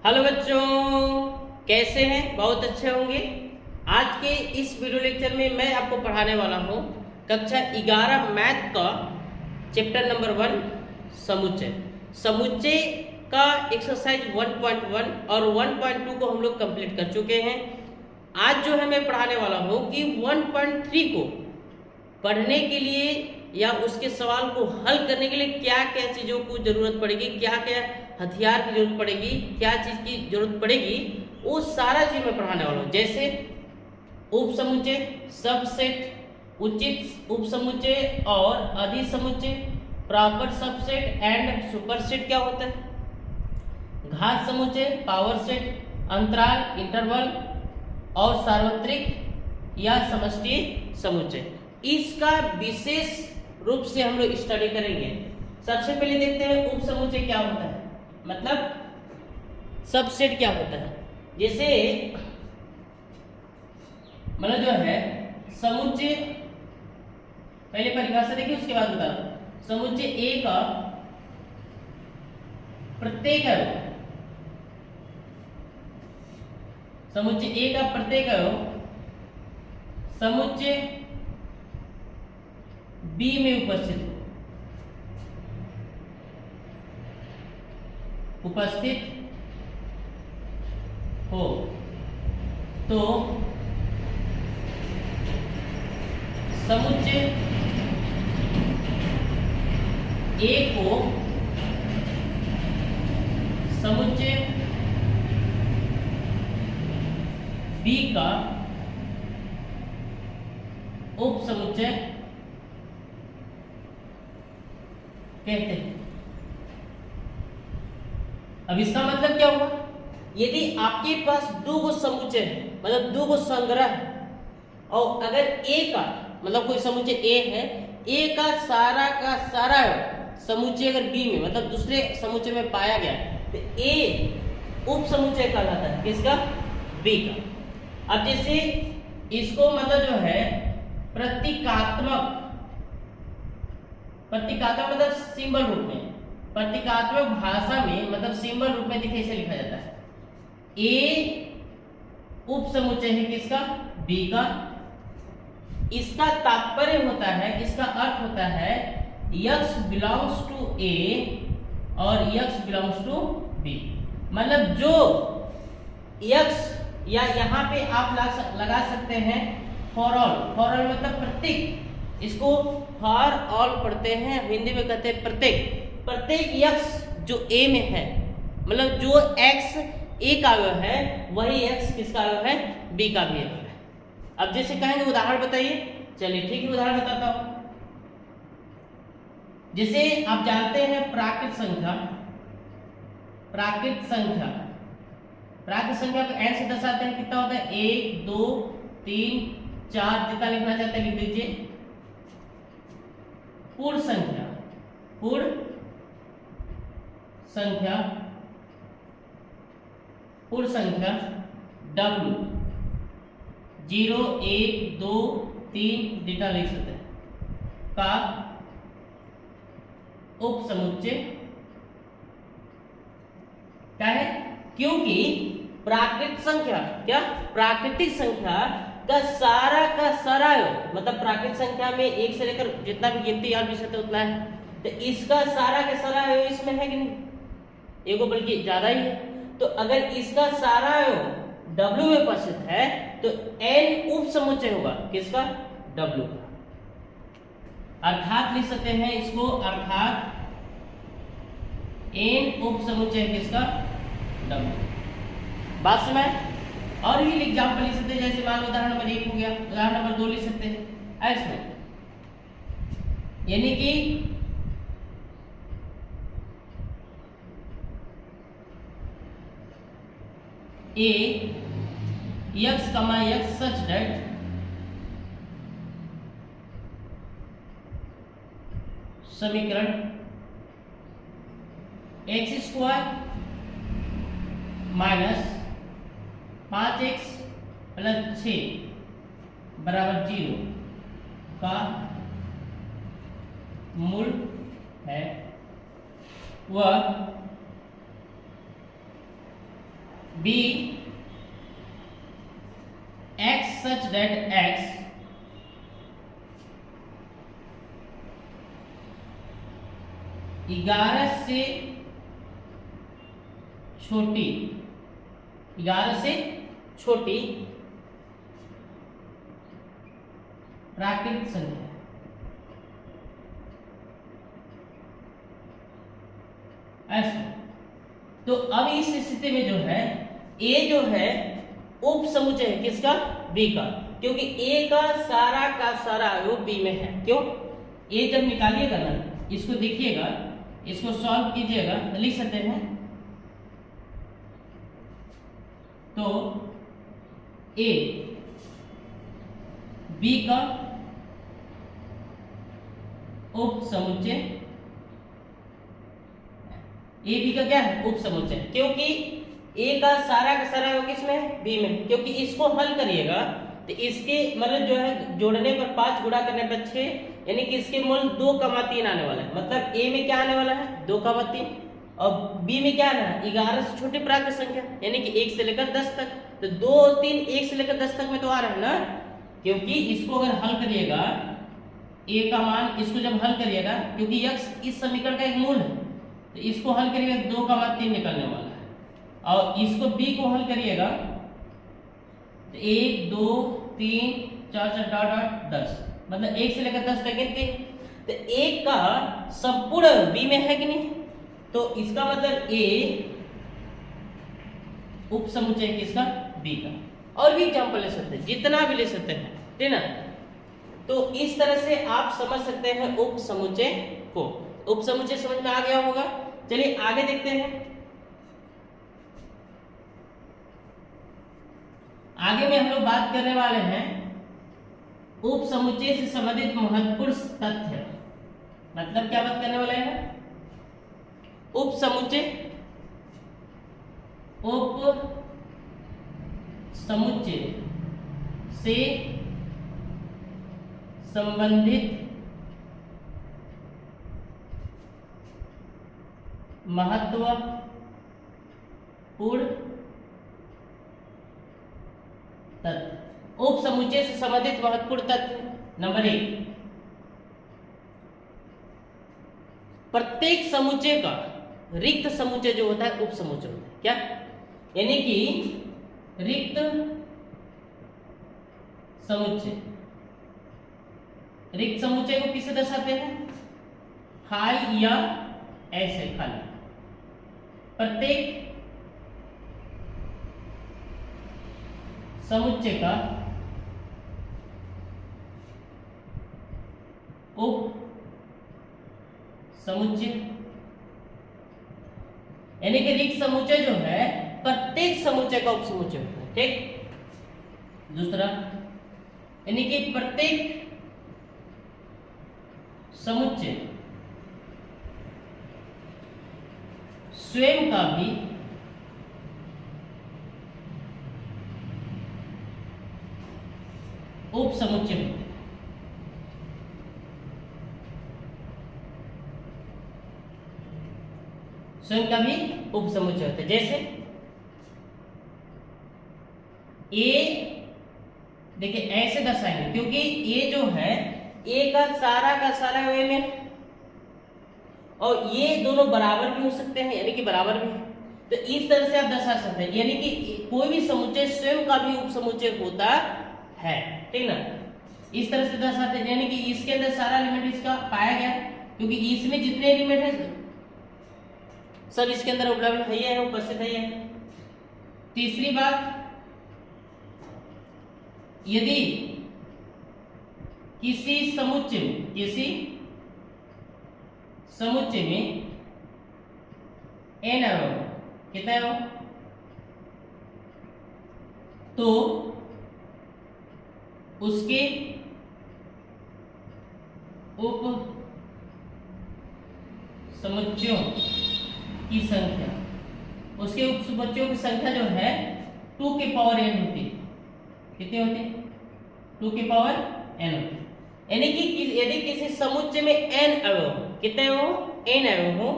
Hello बच्चों, कैसे हैं? बहुत अच्छे होंगे। आज के इस वीडियो लेक्चर में मैं आपको पढ़ाने वाला हूँ कक्षा 11 मैथ का चैप्टर नंबर 1 समुच्चय। समुच्चय का एक्सरसाइज 1.1 और 1.2 को हम लोग कंप्लीट कर चुके हैं। आज जो है मैं पढ़ाने वाला हूँ कि 1.3 को पढ़ने के लिए या उसके सवाल को हल करने के लिए क्या क्या चीज़ों को जरूरत पड़ेगी, क्या क्या हथियार की जरूरत पड़ेगी, क्या चीज़ की जरूरत पड़ेगी, वो सारा चीज़ मैं पढ़ाने वाला हूँ। जैसे उपसमुच्चय, सबसेट, उचित उपसमुच्चय और अधिसमुच्चय, प्रॉपर सबसेट एंड सुपरसेट क्या होता है, घात समुच्चय, पावर सेट, अंतराल इंटरवल और सार्वत्रिक या समष्टि समुच्चय। इसका विशेष रूप से हम लोग स्टडी करेंगे। सबसे पहले देखते हैं उपसमुच्चय क्या होता है, मतलब सबसेट क्या होता है। जैसे मतलब जो है समुच्चय, पहले परिभाषा देखिए उसके बाद बता रहा हूं। समुच्चय ए का प्रत्येक अवयव, समुच्चय ए का प्रत्येक अवयव समुच्चय बी में उपस्थित हो तो समुच्चय ए को समुच्चय बी का उपसमुच्चय कहते हैं। अब इसका मतलब क्या हुआ, यदि आपके पास दो गो समुच्चय है, मतलब दो गो संग्रह है, और अगर ए का मतलब कोई समुच्चय ए है, ए का सारा समुच्चय अगर बी में मतलब दूसरे समुच्चय में पाया गया तो ए उप समुच्चय कहलाता है, किसका? बी का। अब जैसे इसको मतलब जो है प्रतीकात्मक मतलब सिंबल रूप में, प्रतीकात्मक भाषा में मतलब सिंबल रूप में देखिए, इसे लिखा जाता है ए उप समुच्चय है किसका? बी का। इसका तात्पर्य होता है, इसका अर्थ होता है x बिलोंग्स टू ए और x बिलोंग्स टू बी। मतलब जो x या यहाँ पे आप लगा सकते हैं फॉर ऑल मतलब प्रत्येक, इसको फॉर ऑल पढ़ते हैं, हिंदी में कहते हैं प्रत्येक x जो a में है, मतलब जो x a का अवयव है वही x किसका अवयव है? b का भी अवयव है। अब जैसे कहेंगे उदाहरण बताइए, चलिए ठीक है उदाहरण बताता हूं। जैसे आप जानते हैं प्राकृत संख्या को n से दर्शाते हैं, कितना होता है? 1 2 3 4, जितना लिखना चाहते हैं लिख दीजिए। पूर्ण संख्या w 0 1 2 3 जितना लिख सकते हैं का उपसमुच्चय क्या है? क्योंकि प्राकृतिक संख्या का सारा मतलब प्राकृतिक संख्या में एक से लेकर जितना भी गिनती याद भी सकते उतना है, तो इसका सारा का सारा इसमें है कि नहीं? एगो बल्कि ज्यादा ही है। तो अगर इसका सारा W में उपस्थित है तो n उप समुच्चय होगा किसका? W का। अर्थात लिख सकते हैं इसको, अर्थात n उप समुच्चय किसका? W। बात समझ? और भी एग्जाम्पल लिख सकते हैं, जैसे मान लो उदाहरण नंबर 1 हो गया, उदाहरण नंबर 2 लिख सकते हैं ऐसे, यानी कि a x, such that समीकरण x² माइनस 5x प्लस 6 बराबर 0 का मूल है, वह be x such that x ग्यारह से छोटी, 11 से छोटी प्राकृत संख्या। ऐसा तो अब इस स्थिति में जो है ए जो है उप समुच्चय है किसका? बी का, क्योंकि ए का सारा अवयव बी में है। क्यों? ए जब निकालिएगा ना, इसको देखिएगा, इसको सॉल्व कीजिएगा तो लिख सकते हैं तो ए बी का उप समुच्चय, ए बी का क्या है? उप समुच्चय, क्योंकि ए का सारा अवयव किसमें है? बी में। क्योंकि इसको हल करिएगा तो इसके मतलब जो है जोड़ने पर 5 गुणा करने पर 6, यानी कि इसके मूल 2,3 आने वाला है। मतलब ए में क्या आने वाला है? 2,3, और बी में क्या आना है? 11 से छोटी प्राकृत संख्या, यानी कि 1 से लेकर 10 तक। तो 2 3 1 से लेकर 10 तक में तो आ रहा है ना, क्योंकि इसको अगर हल करिएगा ए का मान, इसको जब हल करिएगा, क्योंकि x इस समीकरण का एक मूल है, तो इसको हल करिएगा 2,3 निकलने वाला है। और इसको b को हल करिएगा तो 1 2 3 4 4 डॉट डॉट 10, मतलब 1 से लेकर 10 तक गिनते। तो एक का संपूर्ण b में है कि नहीं? तो इसका मतलब a उप समुच्चय किसका? b का। और भी एग्जाम्पल ले सकते हैं, जितना भी ले सकते हैं, ठीक ना। तो इस तरह से आप समझ सकते हैं उप समुच्चय को। उप समुच्चय समझ में आ गया होगा। चलिए आगे देखते हैं। आगे में हम लोग बात करने वाले हैं उप समुच्चय से संबंधित महत्वपूर्ण तथ्य। मतलब क्या बात करने वाले हैं? उप समुच्चय से संबंधित महत्वपूर्ण तथ्य। उप समुच्चय से संबंधित महत्वपूर्ण तथ्य नंबर 1, प्रत्येक समुच्चय का रिक्त समुच्चय जो होता है उप समुच्चय होता है। क्या? यानी कि रिक्त समुच्चय, रिक्त समुच्चय को किससे दर्शाते हैं? खाली या ऐसे खाली। प्रत्येक समुच्चय का उप समुच्चय, यानी कि रिक्त समुच्चय जो है प्रत्येक समुच्चय का उप समुच्चय होता है। ठीक। दूसरा, यानी कि प्रत्येक समुच्चय स्वयं का भी उप समुच्चय होता है। स्वयं का भी उप समुच्चय होता है। जैसे ए, देखिए ऐसे दर्शाएंगे, क्योंकि ए जो है ए का सारा अवयव में, और ये दोनों बराबर भी हो सकते हैं, यानी कि बराबर भी है। तो इस तरह से आप दर्शा सकते हैं, यानी कि कोई भी समुच्चय स्वयं का भी उप समुच्चय होता है। ठीक ना। इस तरह से दर्शाते हैं, यानी कि इसके अंदर सारा एलिमेंट इसका पाया गया, क्योंकि इसमें जितने एलिमेंट है सब इसके अंदर उपलब्ध है, उपस्थित है। तीसरी बात, यदि किसी समुच्चय में n अवयव, कितने अवयव, तो उसके उप समुच्चयों की संख्या, उसके उप समुच्चयों की संख्या जो है 2 के पावर n होती है। कितनी होती है? 2 के पावर n होती है। यानी कि यदि किसी समुच्चय में n अवयव, कितने हो? n अवयव हो,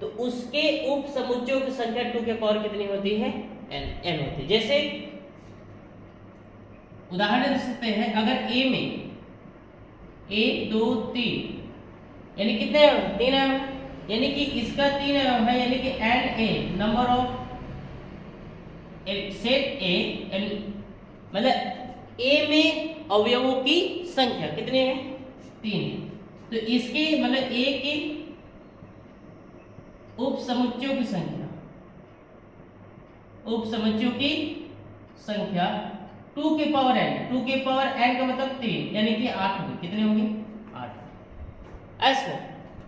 तो उसके उप समुच्चयों की संख्या 2 के पावर कितनी होती है? n होती है। जैसे उदाहरण दे सकते हैं, अगर a में 1 2 3 यानी कितने 3 है, यानी कि इसका 3 है, यानी कि and A number of set ए, मतलब ए में अवयवों की संख्या कितनी है? 3। तो इसके मतलब ए के उप समुच्चयों की संख्या, उप समुच्चयों की संख्या 2 के पावर n, 2 के पावर n का मतलब 3, यानी कि 8 होगी। कितने होंगे? 8। ऐसा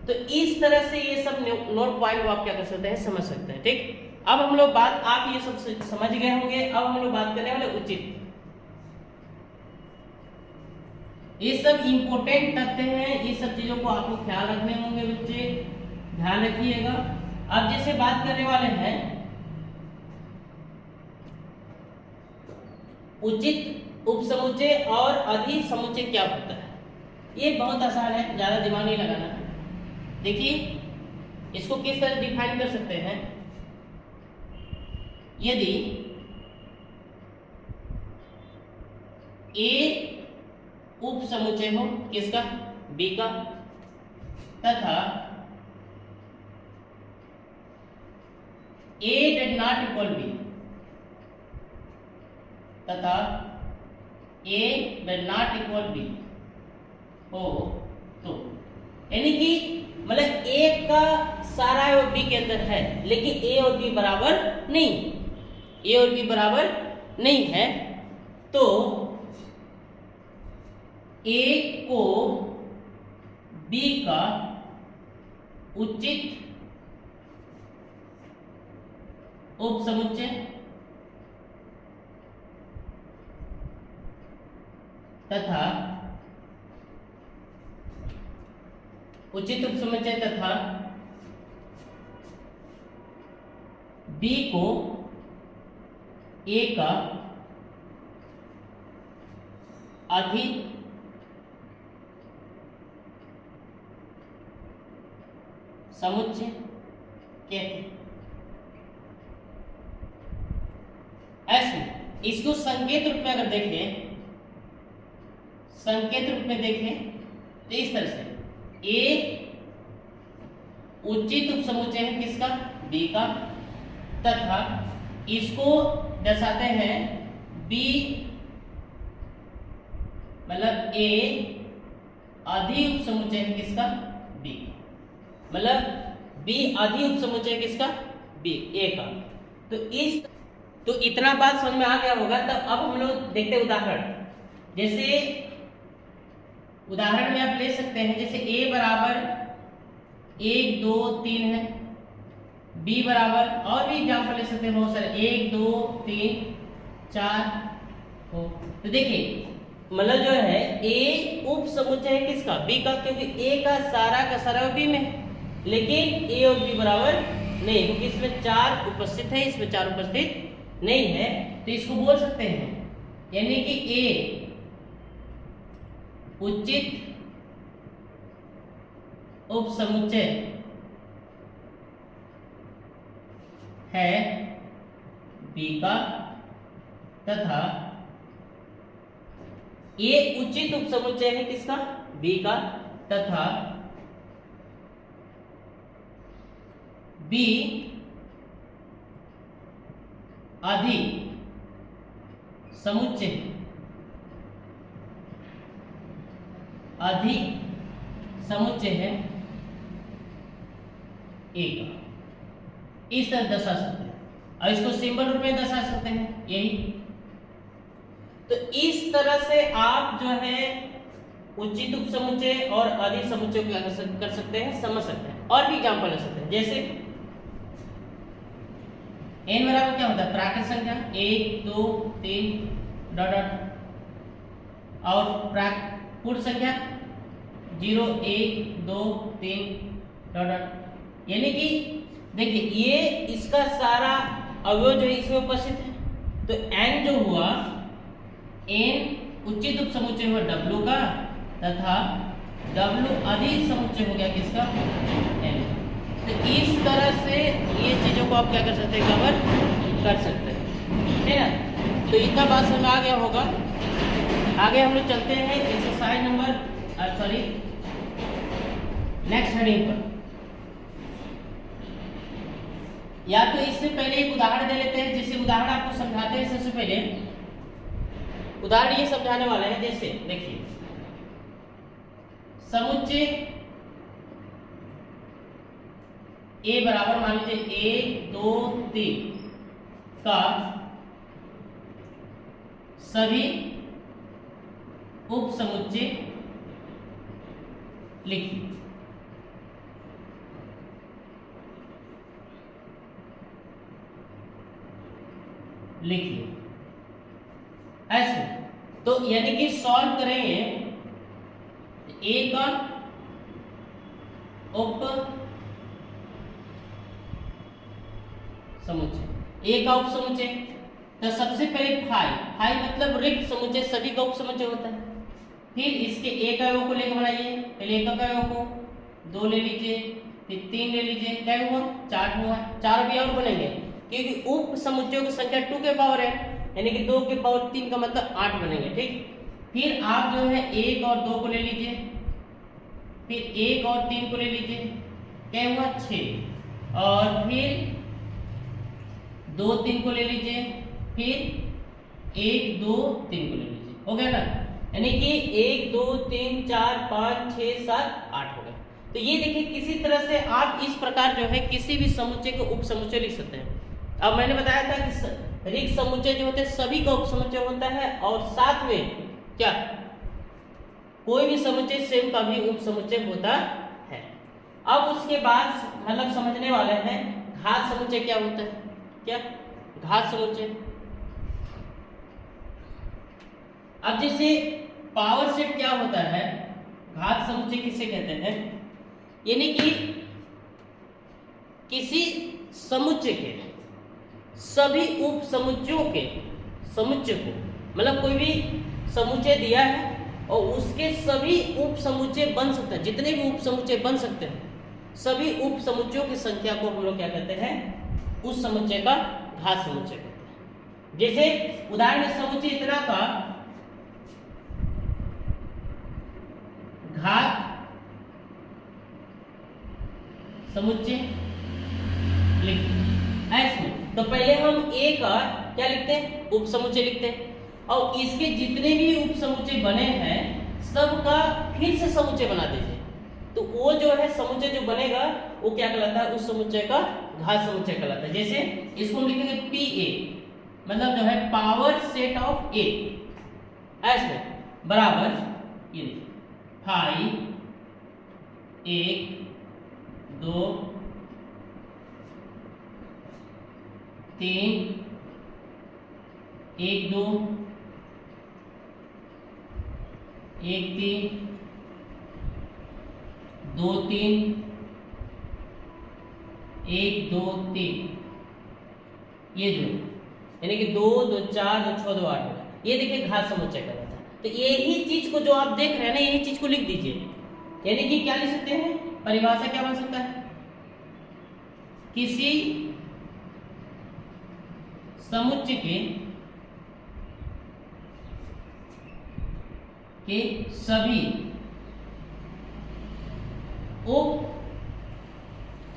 तो इस तरह से ये सब नोट पॉइंट आप क्या कर सकते हैं, समझ सकते हैं। ठीक, अब हम लोग बात, आप ये सब समझ गए होंगे। अब हम लोग बात करने वाले उचित। ये सब इंपॉर्टेंट तथ्य हैं, ये सब चीजों को आपको ख्याल रखने होंगे बच्चे, ध्यान रखिएगा। अब जैसे बात करने वाले हैं उचित उपसमुच्चय और अधिसमुच्चय क्या होता है। ये बहुत आसान है, ज्यादा दिमाग नहीं लगाना है। देखिए इसको किस तरह डिफाइन कर सकते हैं। यदि ए उप समुच्चय हो किसका? बी का, तथा ए डज नॉट इक्वल बी, तथा ए डज नॉट इक्वल बी हो, तो यानी कि मतलब ए का सारा बी के अंदर है, लेकिन ए और बी बराबर नहीं, ए और बी बराबर नहीं है, तो ए को बी का उचित उपसमुच्चय तथा उचित उपसमुच्चय तथा बी को ए का अधिक समुच्चय कहते हैं। ऐसे इसको संकेत रूप में अगर देखें, संकेत रूप में देखें तो इस तरह से ए उचित उपसमुच्चय है किसका? बी का, तथा इसको दर्शाते हैं बी मतलब ए आदि उपसमुच्चय है किसका? बी, मतलब बी आदि उपसमुच्चय किसका? बी, ए का। तो इतना बात समझ में आ गया होगा। तब अब हम लोग देखते हैं उदाहरण। जैसे उदाहरण में आप ले सकते हैं, जैसे a बराबर 1 2 3 है, b बराबर, और भी एग्जाम्पल ले सकते हैं बहुत सारे, 1 2 3 4 हो। तो देखिए मतलब जो है a उप समुच्चय है किसका? b का, क्योंकि a का सारा b में, लेकिन a और b बराबर नहीं, क्योंकि इसमें 4 उपस्थित है, इसमें 4 उपस्थित नहीं है। तो इसको बोल सकते हैं, यानी कि a उचित उपसमुच्चय है बी का, तथा ए उचित उपसमुच्चय है किसका? बी का, तथा बी आदि समुच्चय, आदि समुच्चय है ए का। इस तरह दर्शा सकते हैं, और इसको सिंबल रूप में दर्शा सकते हैं यही। तो इस तरह से आप जो है उचित उपसमुच्चय और अधिक समुच्चय को क्या कर सकते हैं, समझ सकते हैं। और भी एग्जाम्पल ले सकते हैं, जैसे n बराबर क्या होता है? प्राकृत संख्या 1 2 3 डॉट डॉट, और पूर्ण संख्या 0 1 2 3 डॉट डॉट। यानी कि देखिए ये इसका सारा अवयव जो है इसमें उपस्थित है, तो n जो हुआ, n उचित उपसमुच्चय हुआ w का, तथा w अधिक समुच्चय हो गया किसका? n। तो इस तरह से ये चीज़ों को आप क्या कर सकते हैं, कवर कर सकते हैं, ठीक है ना। तो इतना बात समझ आ गया होगा। आगे हम लोग चलते हैं एक्सरसाइज नंबर नेक्स्ट हेडिंग पर। या तो इससे पहले एक उदाहरण दे लेते हैं, जिससे उदाहरण आपको समझाते हैं। सबसे पहले उदाहरण ये समझाने वाले हैं, जैसे देखिए समुच्चय ए बराबर मान लीजिए 1 2 3 का सभी उप समुच्चय लिखिए। ऐसे तो यानी कि सॉल्व करेंगे ए का उप समुच्चय, ए का उप समुच्चय। तो सबसे पहले फाई मतलब रिक्त समुच्चय, सभी का उप समुच्चय होता है। फिर इसके ए का योग को लेकर बनाइए। पहले ए का योग को 2 ले लीजिए, फिर 3 ले लीजिए, क्या हुआ 4 हुआ। 4 भी और बनेंगे क्योंकि उप समुच्चयों की संख्या 2 के पावर है, यानी कि 2 के पावर 3 का मतलब 8 बनेंगे, ठीक। फिर आप जो है 1 और 2 को ले लीजिए, फिर 1 और 3 को ले लीजिए, क्या हुआ 6। और फिर 2 3 को ले लीजिए, फिर 1 2 3 को ले लीजिए, हो गया ना। यानी कि 1 2 3 4 5 6 7 8 हो गया। तो ये देखिए किसी तरह से आप इस प्रकार जो है किसी भी समुच्चय को उप समुच्चय लिख सकते हैं। अब मैंने बताया था कि रिक्त समुच्चय जो होते हैं सभी का उप समुच्चय होता है, और साथ में क्या कोई भी समुच्चय स्वयं का भी उप समुच्चय होता है। अब उसके बाद मतलब समझने वाले हैं घात समुच्चय क्या होता है। क्या घात समुच्चय, अब जैसे पावर सेट क्या होता है, घात समुच्चय किसे कहते हैं, यानी कि किसी समुच्चय के सभी उप समुच्चयों के समुच्चय को, मतलब कोई भी समुच्चय दिया है और उसके सभी उप समुच्चय बन सकते हैं, जितने भी उप समुच्चय बन सकते हैं, सभी उप समुच्चयों की संख्या को हम लोग क्या कहते हैं, उस समुच्चय का घात समुच्चय कहते हैं। जैसे उदाहरण समुच्चय इतना का घात समुच्चय लिखते ऐसे। तो पहले हम ए का क्या लिखते हैं, उप समुच्चय लिखते हैं, और इसके जितने भी उप समुच्चय बने हैं सबका फिर से समुच्चय बना दीजिए। तो वो जो है समुच्चय जो बनेगा वो क्या कहलाता है, उस समुच्चय का घात समुच्चय कहलाता है। जैसे इसको हम लिखेंगे पी ए, मतलब जो है पावर सेट ऑफ ए, ऐसे बराबर ये फाइव 1 2 3 1 2 1 3 2 3 1 2 3, ये जो यानी कि 2 2 4 2 6 2 8 होगा। ये देखिए घात समुच्चय का था। तो यही चीज को जो आप देख रहे हैं ना, यही चीज को लिख दीजिए। यानी कि क्या लिख सकते हैं, परिभाषा क्या बन सकता है, किसी समुच्चय के सभी उप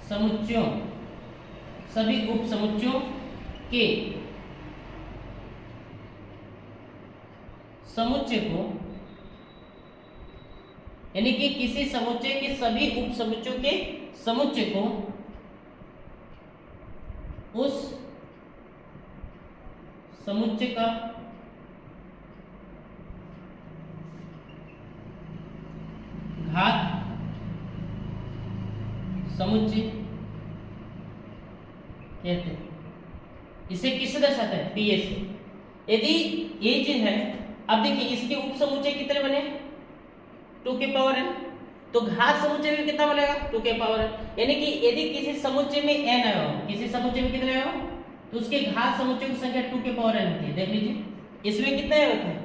समुच्चयों के समुच्चय को, यानी कि किसी समुच्चय के सभी उप समुच्चयों के समुच्चय को उस समुच्चय का घात समुच्चय कहते हैं। इसे किससे दर्शाते हैं, पीए से। यदि ये चीज है, अब देखिए इसके उप समुच्चय कितने बने, 2 के पावर n, तो घात समुच्चय में कितना बनेगा, 2 के पावर n। यानी कि यदि किसी समुच्चय में n आया हो, किसी समुच्चय में कितने आया हो, तो उसके घात समुच्चय की संख्या 2 के पावर n होती है। देख लीजिए इसमें कितने होते हैं,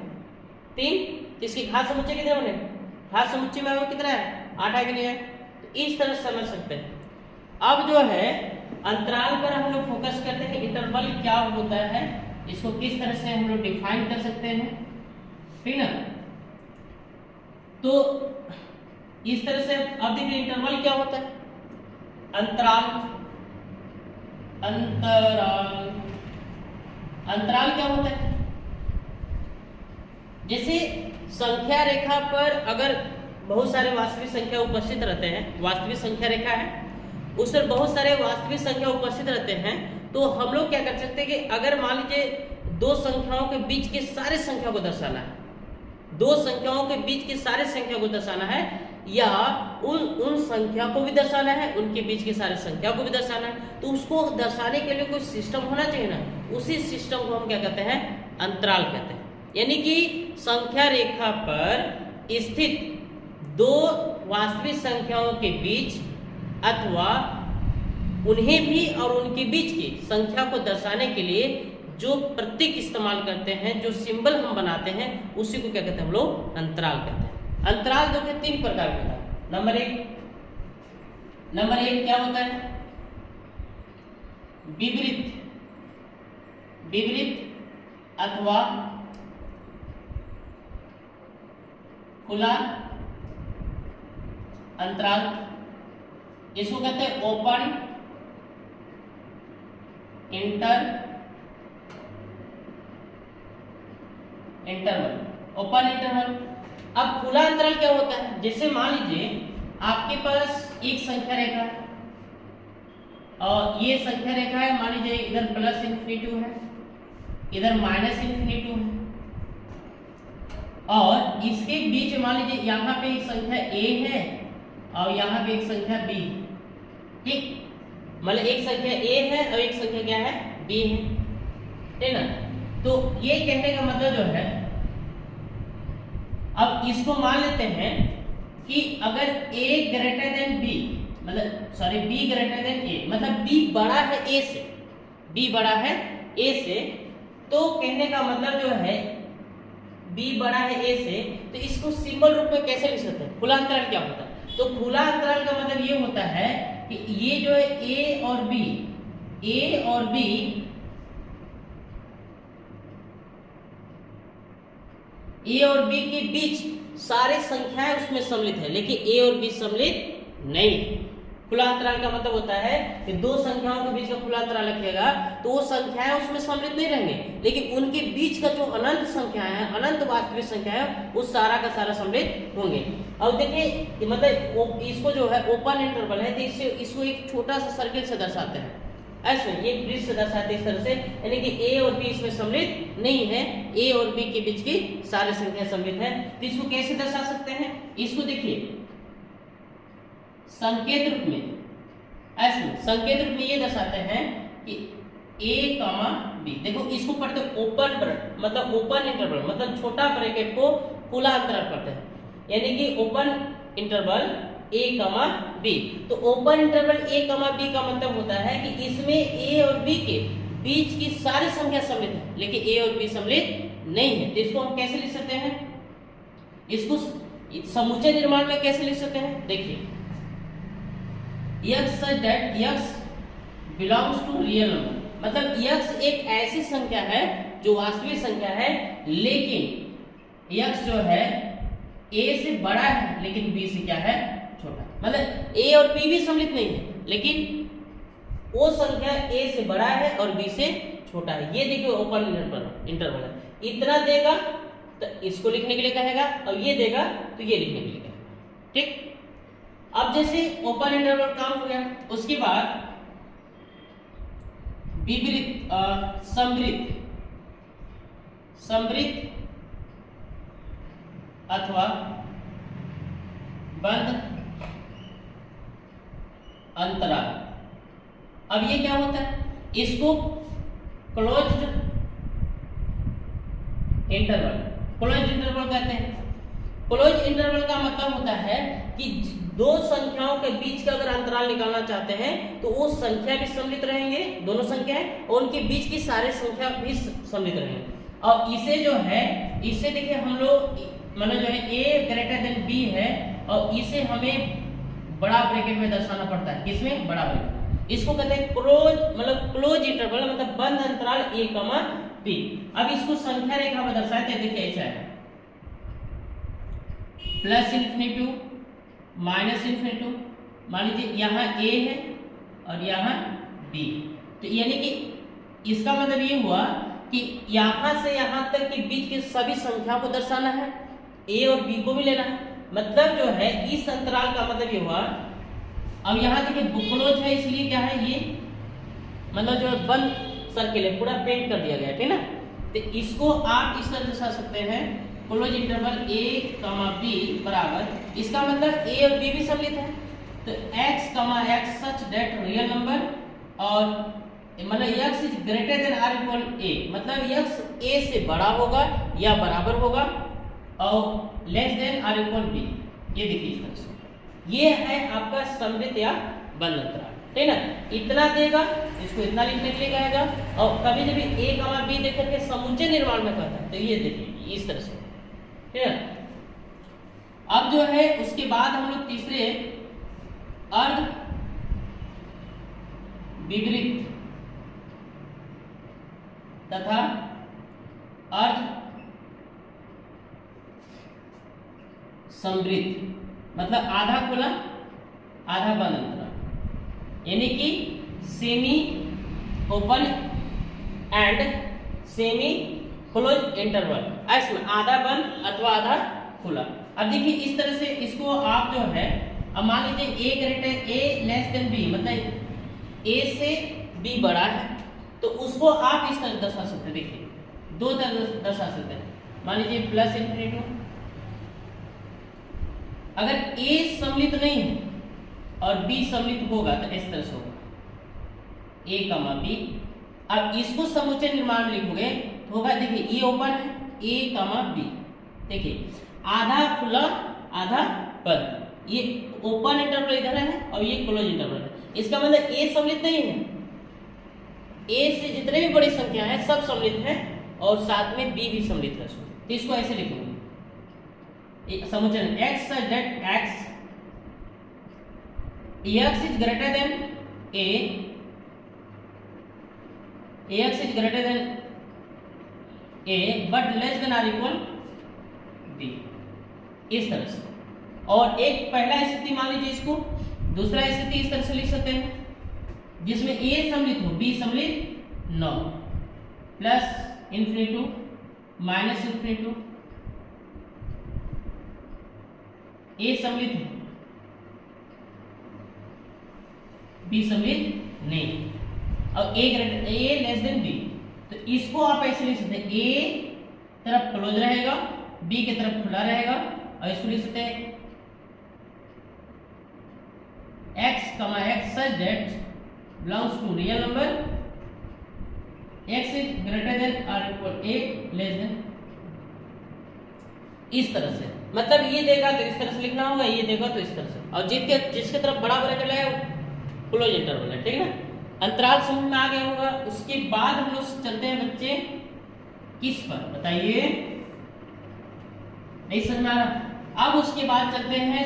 3, तो इसके घात समुच्चय कितने बने, घात समुच्चय में कितना है, 8 है कि नहीं है। तो इस तरह से समझ सकते हैं। अब जो है अंतराल पर हम लोग फोकस करते हैं। इंटरवल क्या होता है, इसको किस तरह से हम लोग डिफाइन कर सकते हैं, ठीक ना। तो इस तरह से अब देखिए इंटरवल क्या होता है, अंतराल अंतराल अंतराल क्या होता है, जैसे संख्या रेखा पर अगर बहुत सारे वास्तविक संख्या उपस्थित रहते हैं, वास्तविक संख्या रेखा है उस पर बहुत सारे वास्तविक संख्या उपस्थित रहते हैं, तो हम लोग क्या कर सकते हैं कि अगर मान लीजिए दो संख्याओं के बीच के सारे संख्या को दर्शाना है, दो संख्याओं के बीच के सारे संख्या को दर्शाना है, या उन संख्या को भी दर्शाना है, उनके बीच के सारे संख्या को भी दर्शाना है, तो उसको दर्शाने के लिए कोई सिस्टम होना चाहिए ना। उसी सिस्टम को हम क्या कहते हैं, अंतराल कहते हैं। यानी कि संख्या रेखा पर स्थित दो वास्तविक संख्याओं के बीच अथवा उन्हें भी और उनके बीच की संख्या को दर्शाने के लिए जो प्रतीक इस्तेमाल करते हैं, जो सिंबल हम बनाते हैं, उसी को क्या कहते हैं हम लोग, अंतराल कहते हैं। अंतराल जो कि 3 प्रकार का होता है। नंबर एक क्या होता है, विपरीत अथवा खुला अंतराल, इसको कहते हैं ओपन इंटरवल, ओपन इंटरवल। अब खुला अंतराल क्या होता है, जैसे मान लीजिए आपके पास एक संख्या रेखा है और ये संख्या रेखा है, मान लीजिए इधर प्लस इन्फिनिटी है, इधर माइनस इन्फिनिटी है, और इसके बीच मान लीजिए यहाँ पे एक संख्या a है और यहाँ पे एक संख्या b, ठीक, मतलब एक संख्या a है और एक संख्या क्या है, b है, ठीक ना। तो ये कहने का मतलब जो है, अब इसको मान लेते हैं कि अगर a ग्रेटर देन b, मतलब sorry b greater than a, मतलब b बड़ा है a से, b बड़ा है a से, तो कहने का मतलब जो है b बड़ा है a से, तो इसको सिंबल रूप में कैसे लिख सकते हैं, खुला अंतराल क्या होता है। तो खुला अंतराल का मतलब ये होता है कि ये जो है a और b के बीच सारे संख्याएं उसमें सम्मिलित है, लेकिन a और b सम्मिलित नहीं है। खुला अंतराल का मतलब होता है कि दो संख्याओं के बीच का खुला अंतराल रखिएगा तो वो संख्याएं उसमें सम्मिलित नहीं रहेंगे, लेकिन उनके बीच का जो अनंत संख्याएं हैं, अनंत वास्तविक संख्याएं हैं, उस सारा का सारा सम्मिलित होंगे। अब देखिए मतलब इसको जो है ओपन इंटरवल है, तो इसको एक छोटा सा सर्किल से दर्शाते हैं, ऐसे ये वृत्त से दर्शाते हैं इस तरह से, यानी कि a और b इसमें सम्मिलित नहीं है, a और b के बीच की सारी संख्या सम्मिलित है। तो इसको कैसे दर्शा सकते हैं, इसको देखिए संकेत रूप में, ऐसे संकेत रूप में ये दर्शाते हैं कि a, b, देखो इसको पढ़ते ओपन, मतलब ओपन इंटरवल, मतलब छोटा ब्रैकेट को खुला अंतराल पढ़ते हैं, यानी कि ओपन इंटरवल a, b। तो ओपन इंटरवल a, b का मतलब होता है कि इसमें a और b के बीच की सारी संख्या सम्मिलित है, लेकिन a और b सम्मिलित नहीं है। तो इसको हम कैसे लिख सकते हैं, इसको समुच्चय निर्माण में कैसे लिख सकते हैं, देखिए x such that x belongs to real number, मतलब x एक ऐसी संख्या है जो वास्तविक संख्या है, लेकिन x जो है a से बड़ा है लेकिन b से क्या है, छोटा। मतलब a और b भी सम्मिलित नहीं है, लेकिन वो संख्या a से बड़ा है और b से छोटा है। ये देखिए ओपन इंटरवल है, इतना देगा तो इसको लिखने के लिए कहेगा और ये देगा तो ये लिखने के लिए कहेगा, ठीक। अब जैसे ओपन इंटरवल काम हो गया, उसके बाद विपरीत समृद्ध अथवा बंद अंतराल। अब ये क्या होता है, इसको क्लोज्ड इंटरवल कहते हैं। क्लोज इंटरवल का मतलब होता है कि दो संख्याओं के बीच का अगर अंतराल निकालना चाहते हैं तो वो संख्या भी सम्मिलित रहेंगे, दोनों संख्याएं, और उनके बीच की सारे संख्या भी सम्मिलित रहेंगे। और इसे जो है, इसे देखिए हम लोग मतलब जो है a ग्रेटर देन b है, और इसे हमें बड़ा ब्रैकेट में दर्शाना पड़ता है। किसमें? बड़ा ब्रैकेट। इसको कहते हैं क्लोज, मतलब क्लोज इंटरवल, मतलब बंद अंतराल a, b। अब इसको संख्या रेखा में दर्शाते हैं। देखिए ऐसा है, प्लस इन्फिनिटी, माइनस इन्फिनिटी। मान लीजिए यहाँ a है और यहाँ b, तो यानी कि इसका मतलब ये हुआ कि यहाँ से यहाँ तक के बीच के सभी संख्या को दर्शाना है, a और b को भी लेना है। मतलब जो है इस अंतराल का मतलब ये हुआ, अब यहाँ देखिए क्लोज है इसलिए क्या है ये, मतलब जो है बंद सर्किल है, पूरा पेंट कर दिया गया, ठीक ना। तो इसको आप इस तरह दर्शा सकते हैं, क्लोज इंटरवल a, b बराबर, इसका मतलब a और b भी सम्मिलित है, तो x, x such that real number, और मतलब x is greater than or equal a, मतलब x a से बड़ा होगा या बराबर होगा, और less than or equal b। ये देखिए इस तरह से, ये है आपका सममित या बंद अंतराल, ठीक ना। इतना देगा, इसको इतना लिखने के लिए कहेगा, और कभी जब a, b देख करके समुच्चय निर्माण में कहता है, तो ये देखिए इस तरह से, ठीक है। अब जो है उसके बाद हम लोग तीसरे अर्ध विपरीत तथा अर्ध समृद्ध, मतलब आधा खुला आधा बंद अंतराल, यानी कि semi open and semi close interval, इसमें आधा बंद अथवा आधा खुला। अब देखिए इस तरह से इसको आप जो है, अब मान लीजिए a greater a less than b, मतलब a से b बड़ा है, तो उसको आप इस तरह दर्शा सकते हैं। देखिए दो तरह दर्शा सकते हैं, मान लीजिए प्लस इन्फिनिटी, अगर a सम्मिलित नहीं है और b सम्मिलित होगा तो इस तरह से होगा a, b। अब इसको समुच्चय निर्माण लिखोगे तो होगा, देखिए ये ओपन है a, b, देखिए आधा खुला आधा बंद, ये ओपन इंटरवल इधर है और ये क्लोज इंटरवल है। इसका मतलब a सम्मिलित नहीं है, a से जितने भी बड़ी संख्या है सब सम्मिलित है, और साथ में b भी सम्मिलित है। तो इसको ऐसे लिखोगे, समुच्चय x such that x is greater than a, x is greater than a but less than or equal b, इस तरह से। और एक पहला स्थिति मान लीजिए इसको, दूसरा स्थिति इस तरह से लिख सकते हैं, जिसमें a सम्मिलित हो b सम्मिलित न हो, plus infinity minus infinity, a सम्मिलित है b सम्मिलित नहीं, और a greater a less than b, तो इसको आप ऐसे लिख सकते हैं, a तरफ क्लोज रहेगा b की तरफ खुला रहेगा, और इसको लिख सकते हैं x, x such that belongs to real number, x is greater than or equal a less than, इस तरह से। मतलब ये देखा तो इस तरह से लिखना होगा, ये देखा तो इस तरह से, और जिसके तरफ बड़ा ब्रैकेट है क्लोज इंटरवल है, ठीक ना। अंतराल समझ में आ गया होगा। उसके बाद हम लोग चलते हैं बच्चे किस पर, बताइए, नहीं समझ में आ रहा। अब उसके बाद चलते हैं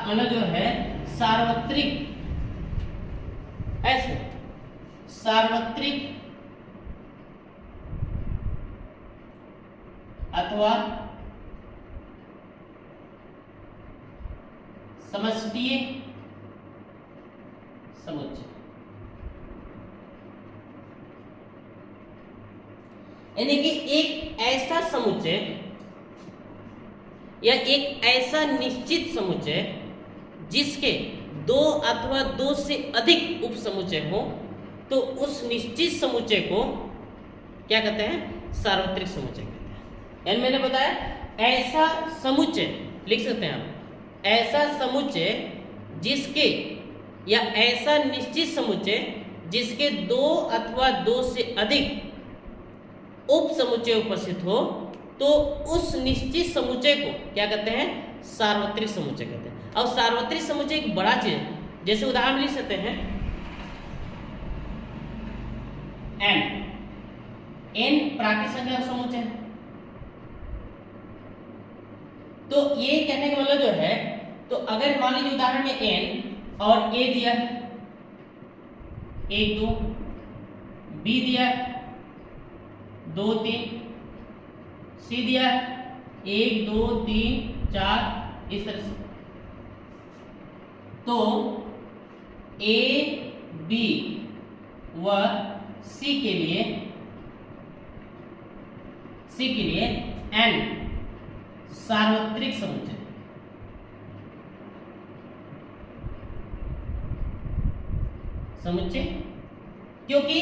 मतलब जो है सार्वत्रिक, ऐसे सार्वत्रिक अथवा समष्टीय समुच्चय, यानी कि एक ऐसा समुच्चय या एक ऐसा निश्चित समुच्चय जिसके दो अथवा दो से अधिक उप समुच्चय हो, तो उस निश्चित समुच्चय को क्या कहते हैं? सार्वत्रिक समुच्चय कहते हैं। यानी मैंने बताया ऐसा समुच्चय लिख सकते हैं आप, ऐसा समुच्चय जिसके या ऐसा निश्चित समुच्चय जिसके दो अथवा दो से अधिक उप समुच्चय उपस्थित हो, तो उस निश्चित समुच्चय को क्या कहते हैं? सार्वत्रिक समुच्चय कहते हैं। और सार्वत्रिक समुच्चय एक बड़ा चीज है, जैसे उदाहरण लिख सकते हैं n प्राकृत संख्या का समुच्चय है। तो ये कहने का मतलब जो है, तो अगर मान लीजिए उदाहरण में n और ए दिया है 1 2, बी दिया है 2 3, सी दिया है 1 2 3 4, इस तरह से। तो ए बी व सी के लिए एन सार्वत्रिक समुच्चय, क्योंकि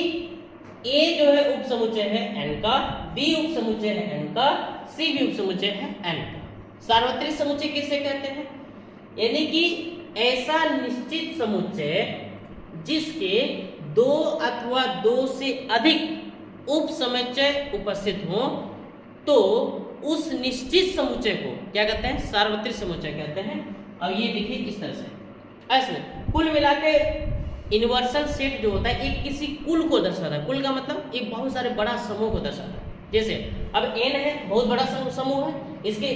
ए जो है उप समुच्चय है एन का, बी उप समुच्चय है एन का, सी भी उप समुच्चय है एन का। सार्वत्रिक समुच्चय किसे कहते हैं? यानी कि ऐसा निश्चित समुच्चय जिसके 2 अथवा 2 से अधिक उप समुच्चय उपस्थित हो, तो उस निश्चित समुच्चय को क्या कहते हैं? सार्वत्रिक समुच्चय कहते हैं। अब ये देखिए इस तरह से, ऐसे कुल मिला के यूनिवर्सल सेट जो होता है एक किसी कुल को दर्शाता है। कुल का मतलब एक बहुत सारे बड़ा समूह को दर्शाता है। जैसे अब n है, बहुत बड़ा समूह है, इसके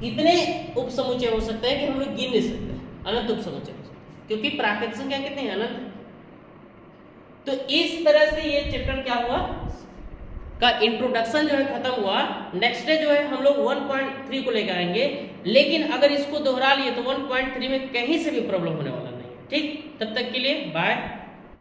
इतने उप समुच्चय हो सकते हैं कि हम लोग गिन नहीं सकते, अनंत उप समुच्चय हो सकते हैं, क्योंकि प्राकृतिक संख्या कितने हैं? अनंत। तो इस तरह से ये चैप्टर क्या हुआ का इंट्रोडक्शन जो है खत्म हुआ। नेक्स्ट डे जो है हम लोग 1.3 को लेकर आएंगे, लेकिन अगर इसको दोहरा लिए तो 1.3 में कहीं से भी प्रॉब्लम होने वाला नहीं है। ठीक, तब तक के लिए बाय।